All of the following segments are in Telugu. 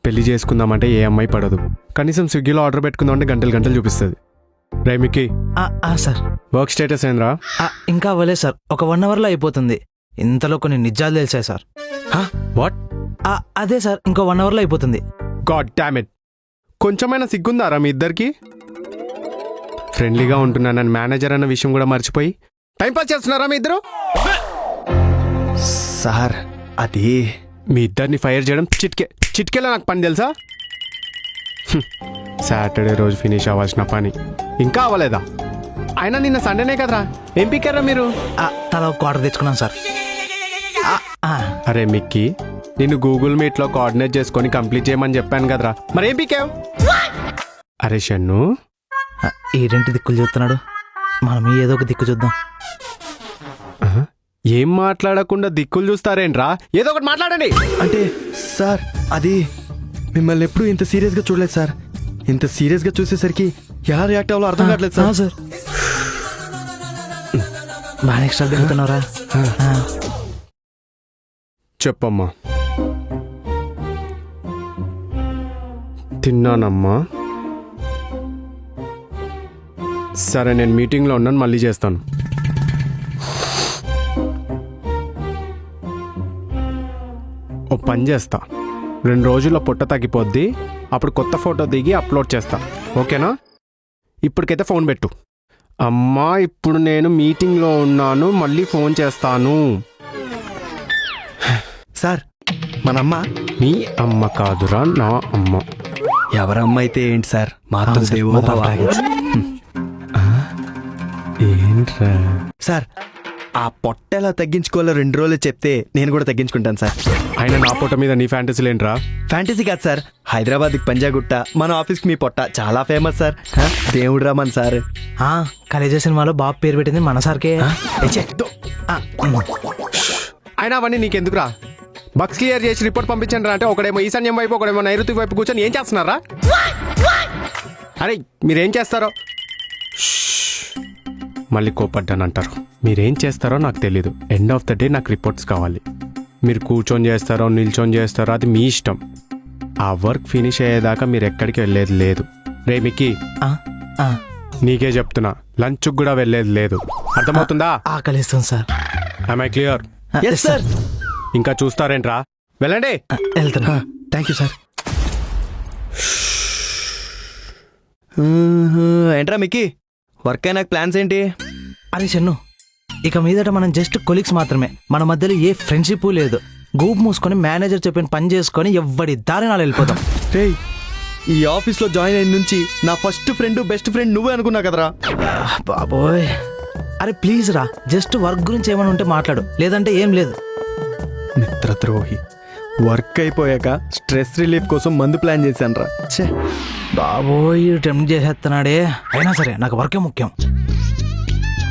పెళ్లి చేసుకుందామంటే ఏ అమ్మాయి పడదు. కనీసం స్విగ్గీలో ఆర్డర్ పెట్టుకుందామంటే గంటలు గంటలు చూపిస్తుంది. రేమికి సార్ వర్క్ స్టేటస్ ఏంద్రా? ఇంకా అవ్వలేదు సార్, ఒక 1 అవర్లో అయిపోతుంది. ఇంతలో కొన్ని నిజాలు తెలిసాయి సార్. వాట్? అదే సార్, ఇంకో 1 అవర్లో అయిపోతుంది. God damn it. కొంచెమైనా సిగ్గుందారా మీ ఇద్దరికి? ఫ్రెండ్లీగా ఉంటున్నానని మేనేజర్ అన్న విషయం కూడా మర్చిపోయి టైంపాస్ చేస్తున్నారా మీ ఇద్దరు? సార్ అది మీ ఇద్దరిని ఫైర్ చేయడం చిట్కేలా నాకు పని తెలుసా? సాటర్డే రోజు ఫినిష్ అవ్వాల్సిన పని ఇంకా అవ్వలేదా? అయినా నిన్న సండేనే కదరా, ఏం పీకారా మీరు? తల ఒక ఆర్డర్ తెచ్చుకున్నాను సార్. అరే మిక్కీ, నిన్ను గూగుల్ మీట్లో కోఆర్డినేట్ చేసుకొని కంప్లీట్ చేయమని చెప్పాను కదరా, మరేం పీకావు? అరే షన్ను, ఏంటి దిక్కులు చూస్తున్నాడు? మనం ఏదో ఒక దిక్కు చూద్దాం. ఏం మాట్లాడకుండా దిక్కులు చూస్తారేంట్రా? ఏదో ఒకటి మాట్లాడండి. అంటే సార్ అది మిమ్మల్ని ఎప్పుడు ఇంత సీరియస్గా చూడలేదు సార్. ఇంత సీరియస్గా చూసేసరికి ఎలా రియాక్ట్ అవ్వాలో అర్థం కావట్లేదు సార్. సార్ బాగా ఎక్స్ట్రా దిగుతున్నారా? చెప్పమ్మా. తిన్నానమ్మా. సరే, నేను మీటింగ్లో ఉన్నాను, మళ్ళీ చేస్తాను. ఓ పని చేస్తా, 2 రోజుల్లో పొట్ట తగ్గిపోద్ది, అప్పుడు కొత్త ఫోటో దిగి అప్లోడ్ చేస్తా, ఓకేనా? ఇప్పటికైతే ఫోన్ పెట్టు. అమ్మా, ఇప్పుడు నేను మీటింగ్లో ఉన్నాను, మళ్ళీ ఫోన్ చేస్తాను. సార్ మనమ్మ మీ అమ్మ కాదురా, నా అమ్మ. ఎవరమ్మ అయితే ఏంటి సార్, మాతృదేవో భవ. ఏంట్రా? సార్ ఆ పొట్ట ఎలా తగ్గించుకోవాలో 2 రోజులు చెప్తే నేను కూడా తగ్గించుకుంటాను సార్. ఆయన నా పొట్ట మీద నీ ఫ్యాంటసీలు ఏంట్రా? ఫ్యాంటసీ కాదు సార్, హైదరాబాద్కి పంజాగుట్ట, మన ఆఫీస్కి మీ పొట్ట చాలా ఫేమస్ సార్. దేవుడు రామన్ సార్. కాలేజీ సినిమాలో బాబు పేరు పెట్టింది మన సార్కే. ఆయన అవన్నీ నీకెందుకురా? బక్స్ క్లియర్ చేసి రిపోర్ట్ పంపించండి రా అంటే ఒకడేమో ఈశాన్యం వైపు, ఒకడేమో నైరుతి వైపు కూర్చొని ఏం చేస్తున్నారా? అరే మీరేం చేస్తారో మళ్ళీ కోపడ్డానంటారు. మీరేం చేస్తారో నాకు తెలీదు. ఎండ్ ఆఫ్ ద డే నాకు రిపోర్ట్స్ కావాలి. మీరు కూర్చొని చేస్తారో నిల్చొని చేస్తారో అది మీ ఇష్టం. ఆ వర్క్ ఫినిష్ అయ్యేదాకా మీరు ఎక్కడికి వెళ్ళేది లేదు. రే మిక్కీ, నీకే చెప్తున్నా, లంచ్కి కూడా వెళ్ళేది లేదు, అర్థమవుతుందా? ఆకలిస్తుంది sir. Am I clear? Yes sir. ఇంకా చూస్తారేంట్రా? వెళ్ళండి. వెళ్తున్నా. Thank you sir. ఏంట్రా మిక్కీ, వర్క్ అయినా ప్లాన్స్ ఏంటి? అరే షన్ను, ఇక మీదట మనం జస్ట్ కొలీగ్స్ మాత్రమే. మన మధ్యలో ఏ ఫ్రెండ్షిప్ లేదు. గూప్ మూసుకొని మేనేజర్ చెప్పిన పని చేసుకొని ఎవ్వడి దారి నాలు వెళ్ళిపోతాం. రేయ్, ఈ ఆఫీస్లో జాయిన్ అయిన నుంచి నా ఫస్ట్ ఫ్రెండ్ బెస్ట్ ఫ్రెండ్ నువ్వే అనుకున్నా కదరా. బాబోయ్, అరే ప్లీజ్ రా, జస్ట్ వర్క్ గురించి ఏమైనా ఉంటే మాట్లాడు, లేదంటే ఏం లేదు. మిత్రద్రోహి. వర్క్ అయిపోయాక స్ట్రెస్ రిలీఫ్ కోసం మందు ప్లాన్ చేశాను రా. బాబోయ్, టెంప్ట్ చేసేస్తున్నాడే. అయినా సరే నాకు వర్కే ముఖ్యం.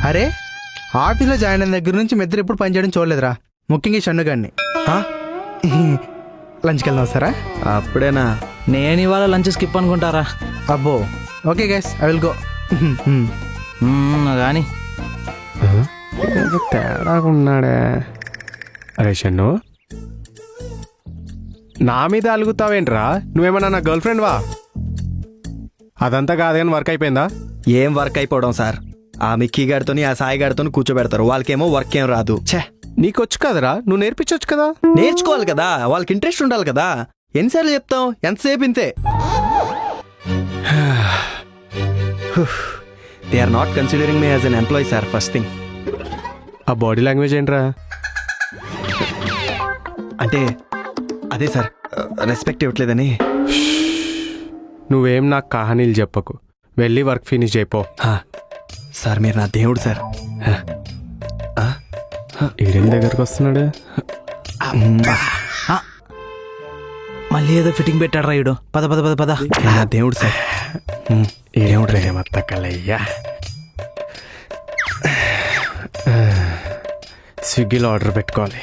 అరే, ఆఫీస్లో జాయిన్ అయిన దగ్గర నుంచి మెద్దరు ఎప్పుడు పనిచేయడం చూడలేదురా, ముఖ్యంగా ఈ షన్నుగాడిని. లంచ్కి వెళ్దాం వస్తారా? అప్పుడేనా? నేను ఇవాళ లంచ్ స్కిప్ అనుకుంటారా? అబ్బో, okay guys, I will go. కానీ తేడా ఉన్నాడే. అరే షన్ను, నా మీద అలుగుతావేంట్రా? నువ్వేమన్నా నా గర్ల్ ఫ్రెండ్ వా? అదంతా కాదు కానీ వర్క్ అయిపోయిందా? ఏం వర్క్ అయిపోవడం సార్, ఆ మిక్కీ గారితోని ఆ సాయి గారితో కూర్చోబెడతారు, వాళ్ళకేమో వర్క్ ఏం రాదు. ఛే, నీకొచ్చు కదరా, నువ్వు నేర్పించవచ్చు కదా. నేర్చుకోవాలి కదా, వాళ్ళకి ఇంట్రెస్ట్ ఉండాలి కదా. ఎన్నిసార్లు చెప్తాం, ఎంతసేపు ఇంతే. They are not considering me as an employee sir, first thing. ఆ బాడీ లాంగ్వేజ్ ఏంట్రా? అంటే అదే సార్, రెస్పెక్ట్ ఇవ్వట్లేదని. నువ్వేం నాకు కహానీలు చెప్పకు, వెళ్ళి వర్క్ ఫినిష్ అయిపో. సార్ మీరు నా దేవుడు సార్. ఈడేం దగ్గరకు వస్తున్నాడు? మళ్ళీ ఏదో ఫిట్టింగ్ పెట్టాడు రాయుడు. పద పద పద పద. నా దేవుడు సార్. ఏమిటి రేమత్త కలయ్యా. స్విగ్గీలో ఆర్డర్ పెట్టుకోవాలి.